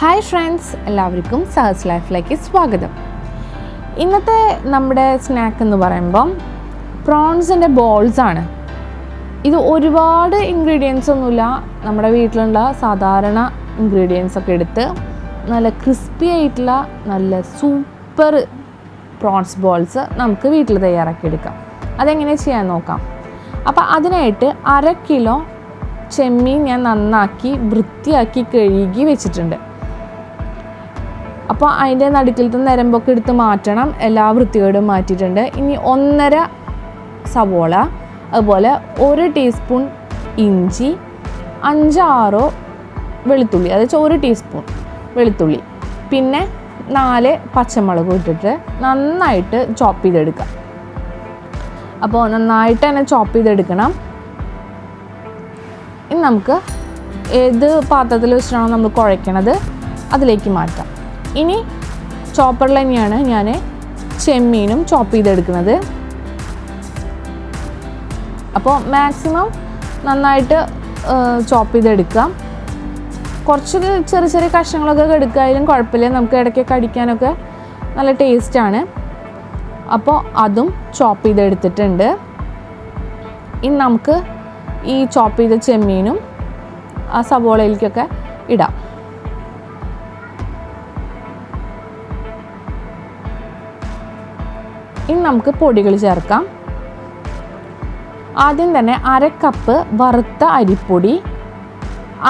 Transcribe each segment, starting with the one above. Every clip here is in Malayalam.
ഹായ് ഫ്രണ്ട്സ്, എല്ലാവർക്കും സഹസ്ലൈഫിലേക്ക് സ്വാഗതം. ഇന്നത്തെ നമ്മുടെ സ്നാക്ക് എന്ന് പറയുമ്പം പ്രോൺസിൻ്റെ ബോൾസാണ്. ഇത് ഒരുപാട് ഇൻഗ്രീഡിയൻസ് ഒന്നുമില്ല, നമ്മുടെ വീട്ടിലുള്ള സാധാരണ ഇൻഗ്രീഡിയൻസ് ഒക്കെ എടുത്ത് നല്ല ക്രിസ്പി ആയിട്ടുള്ള നല്ല സൂപ്പർ പ്രോൺസ് ബോൾസ് നമുക്ക് വീട്ടിൽ തയ്യാറാക്കിയെടുക്കാം. അതെങ്ങനെ ചെയ്യാൻ നോക്കാം. അപ്പോൾ അതിനായിട്ട് 1/2 കിലോ ചെമ്മീൻ ഞാൻ നന്നാക്കി വൃത്തിയാക്കി കഴുകി വെച്ചിട്ടുണ്ട്. അപ്പോൾ അതിൻ്റെ നടുക്കിലത്തെ നരമ്പൊക്കെ എടുത്ത് മാറ്റണം. എല്ലാ വൃത്തികേടും മാറ്റിയിട്ടുണ്ട്. ഇനി 1.5 സവോള, അതുപോലെ 1 ടീസ്പൂൺ ഇഞ്ചി, 5-6 വെളുത്തുള്ളി, അതായത് 1 ടീസ്പൂൺ വെളുത്തുള്ളി, പിന്നെ 4 പച്ചമുളക് ഇട്ടിട്ട് നന്നായിട്ട് ചോപ്പ് ചെയ്തെടുക്കാം. അപ്പോൾ നന്നായിട്ട് തന്നെ ചോപ്പ് ചെയ്തെടുക്കണം. ഇനി നമുക്ക് ഏത് പാത്രത്തിൽ വെച്ചിട്ടാണോ നമ്മൾ കുഴയ്ക്കണത് അതിലേക്ക് മാറ്റാം. ഇനി ചോപ്പറിൽ തന്നെയാണ് ഞാൻ ചെമ്മീനും ചോപ്പ് ചെയ്തെടുക്കുന്നത്. അപ്പോൾ മാക്സിമം നന്നായിട്ട് ചോപ്പ് ചെയ്തെടുക്കാം. കുറച്ച് ചെറിയ ചെറിയ കഷ്ണങ്ങളൊക്കെ എടുക്കാനും കുഴപ്പമില്ല, നമുക്ക് ഇടയ്ക്കൊക്കെ അടിക്കാനൊക്കെ നല്ല ടേസ്റ്റാണ്. അപ്പോൾ അതും ചോപ്പ് ചെയ്തെടുത്തിട്ടുണ്ട്. ഇനി നമുക്ക് ഈ ചോപ്പ് ചെയ്ത ചെമ്മീനും ആ സവോളയിലേക്കൊക്കെ ഇടാം. ഇനി നമുക്ക് പൊടികൾ ചേർക്കാം. ആദ്യം തന്നെ 1/2 കപ്പ് വറുത്ത അരിപ്പൊടി,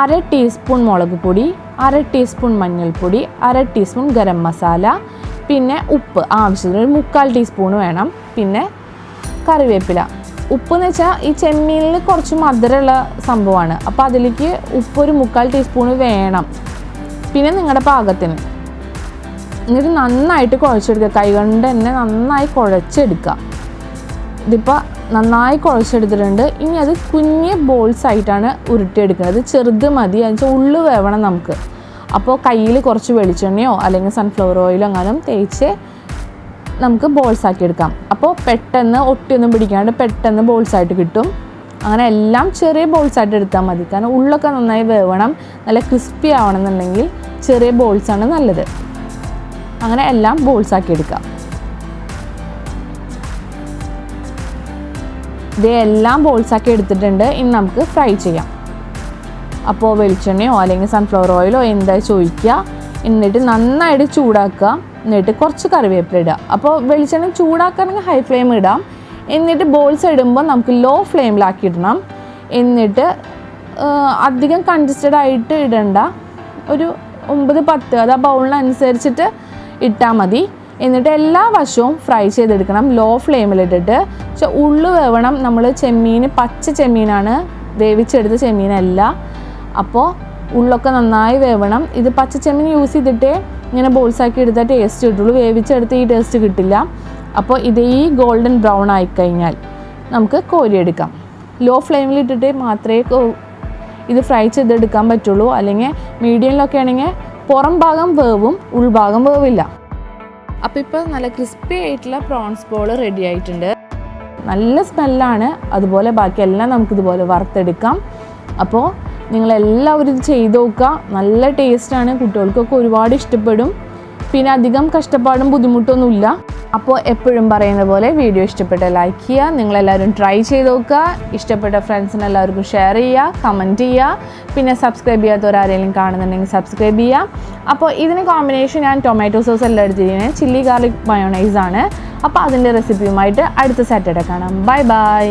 1/2 ടീസ്പൂൺ മുളക് പൊടി, 1/2 ടീസ്പൂൺ മഞ്ഞൾപ്പൊടി, 1/2 ടീസ്പൂൺ ഗരം മസാല, പിന്നെ ഉപ്പ് ആവശ്യത്തിന് 1/4 ടീസ്പൂൺ വേണം, പിന്നെ കറിവേപ്പില. ഉപ്പ് എന്ന് വെച്ചാൽ ഈ ചെമ്മീനിൽ കുറച്ച് മധുരമുള്ള സംഭവമാണ്, അപ്പോൾ അതിലേക്ക് ഉപ്പ് 1/4 ടീസ്പൂൺ വേണം, പിന്നെ നിങ്ങളുടെ പാകത്തിന്. എന്നിട്ട് നന്നായിട്ട് കുഴച്ചെടുക്കുക, കൈകൊണ്ട് തന്നെ നന്നായി കുഴച്ചെടുക്കുക. ഇതിപ്പോൾ നന്നായി കുഴച്ചെടുത്തിട്ടുണ്ട്. ഇനി അത് കുഞ്ഞ് ബോൾസ് ആയിട്ടാണ് ഉരുട്ടിയെടുക്കുന്നത്. ചെറുത് മതി, എന്നുവെച്ചാൽ ഉള്ളു വേവണം നമുക്ക്. അപ്പോൾ കയ്യിൽ കുറച്ച് വെളിച്ചെണ്ണയോ അല്ലെങ്കിൽ സൺഫ്ലവർ ഓയിലോ എങ്ങാനും തേച്ച് നമുക്ക് ബോൾസാക്കി എടുക്കാം. അപ്പോൾ പെട്ടെന്ന് ഒട്ടിയൊന്നും പിടിക്കാണ്ട് പെട്ടെന്ന് ബോൾസായിട്ട് കിട്ടും. അങ്ങനെ എല്ലാം ചെറിയ ബോൾസായിട്ട് എടുത്താൽ മതി, കാരണം ഉള്ളൊക്കെ നന്നായി വേവണം. നല്ല ക്രിസ്പി ആവണമെന്നുണ്ടെങ്കിൽ ചെറിയ ബോൾസാണ് നല്ലത്. അങ്ങനെ എല്ലാം ബോൾസാക്കി എടുക്കാം. ഇതെല്ലാം ബോൾസാക്കി എടുത്തിട്ടുണ്ട്. ഇനി നമുക്ക് ഫ്രൈ ചെയ്യാം. അപ്പോൾ വെളിച്ചെണ്ണയോ അല്ലെങ്കിൽ സൺഫ്ലവർ ഓയിലോ എന്താ ചോദിക്കുക. എന്നിട്ട് നന്നായിട്ട് ചൂടാക്കുക. എന്നിട്ട് കുറച്ച് കറിവേപ്പില ഇടുക. അപ്പോൾ വെളിച്ചെണ്ണ ചൂടാക്കുകയാണെങ്കിൽ ഹൈ ഫ്ലെയിം ഇടാം. എന്നിട്ട് ബോൾസ് ഇടുമ്പോൾ നമുക്ക് ലോ ഫ്ലെയിമിലാക്കി ഇടണം. എന്നിട്ട് അധികം കൺജസ്റ്റഡ് ആയിട്ട് ഇടണ്ട, ഒരു 9-10 അത് ആ ബൗളിനനുസരിച്ചിട്ട് ഇട്ടാൽ മതി. എന്നിട്ട് എല്ലാ വശവും ഫ്രൈ ചെയ്തെടുക്കണം ലോ ഫ്ലെയിമിലിട്ടിട്ട്. പക്ഷെ ഉള്ളു വേവണം. നമ്മൾ ചെമ്മീൻ പച്ച ചെമ്മീനാണ്, വേവിച്ചെടുത്ത ചെമ്മീനല്ല. അപ്പോൾ ഉള്ളൊക്കെ നന്നായി വേവണം. ഇത് പച്ച ചെമ്മീൻ യൂസ് ചെയ്തിട്ടേ ഇങ്ങനെ ബോൾസാക്കി എടുത്താൽ ടേസ്റ്റ് കിട്ടുള്ളൂ, വേവിച്ചെടുത്ത് ഈ ടേസ്റ്റ് കിട്ടില്ല. അപ്പോൾ ഇത് ഈ ഗോൾഡൻ ബ്രൗൺ ആയിക്കഴിഞ്ഞാൽ നമുക്ക് കോരിയെടുക്കാം. ലോ ഫ്ലെയിമിലിട്ടിട്ട് മാത്രമേ ഇത് ഫ്രൈ ചെയ്തെടുക്കാൻ പറ്റുള്ളൂ. അല്ലെങ്കിൽ മീഡിയമിലൊക്കെ ആണെങ്കിൽ പുറം ഭാഗം വേവും, ഉൾഭാഗം വേവില്ല. അപ്പോൾ ഇപ്പോൾ നല്ല ക്രിസ്പി ആയിട്ടുള്ള പ്രോൺസ് ബോൾ റെഡി ആയിട്ടുണ്ട്. നല്ല സ്മെല്ലാണ്. അതുപോലെ ബാക്കിയെല്ലാം നമുക്കിതുപോലെ വറുത്തെടുക്കാം. അപ്പോൾ നിങ്ങളെല്ലാവരും ഇത് ചെയ്ത് നോക്കുക. നല്ല ടേസ്റ്റാണ്, കുട്ടികൾക്കൊക്കെ ഒരുപാട് ഇഷ്ടപ്പെടും. പിന്നെ അധികം കഷ്ടപ്പാടും ബുദ്ധിമുട്ടൊന്നുമില്ല. അപ്പോൾ എപ്പോഴും പറയുന്ന പോലെ വീഡിയോ ഇഷ്ടപ്പെട്ട ലൈക്ക് ചെയ്യുക, നിങ്ങളെല്ലാവരും ട്രൈ ചെയ്ത് നോക്കുക. ഇഷ്ടപ്പെട്ട ഫ്രണ്ട്സിന് എല്ലാവർക്കും ഷെയർ ചെയ്യുക, കമൻറ്റ് ചെയ്യുക. പിന്നെ സബ്സ്ക്രൈബ് ചെയ്യാത്തവരാരെങ്കിലും കാണുന്നുണ്ടെങ്കിൽ സബ്സ്ക്രൈബ് ചെയ്യുക. അപ്പോൾ ഇതിന് കോമ്പിനേഷൻ ഞാൻ ടൊമാറ്റോ സോസ് എല്ലാം എടുത്തിരിക്കുന്നത് ചില്ലി ഗാർലിക് മയോണൈസ് ആണ്. അപ്പോൾ അതിൻ്റെ റെസിപ്പിയുമായിട്ട് അടുത്ത സാറ്റർഡേ കാണാം. Bye bye.